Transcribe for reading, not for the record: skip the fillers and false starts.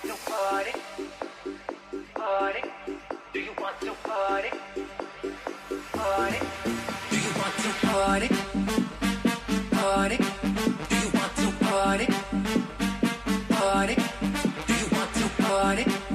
want to party? Party? Do you want to party? Party? Do you want to party? Party? Do you want to party? Party? Do you want to party?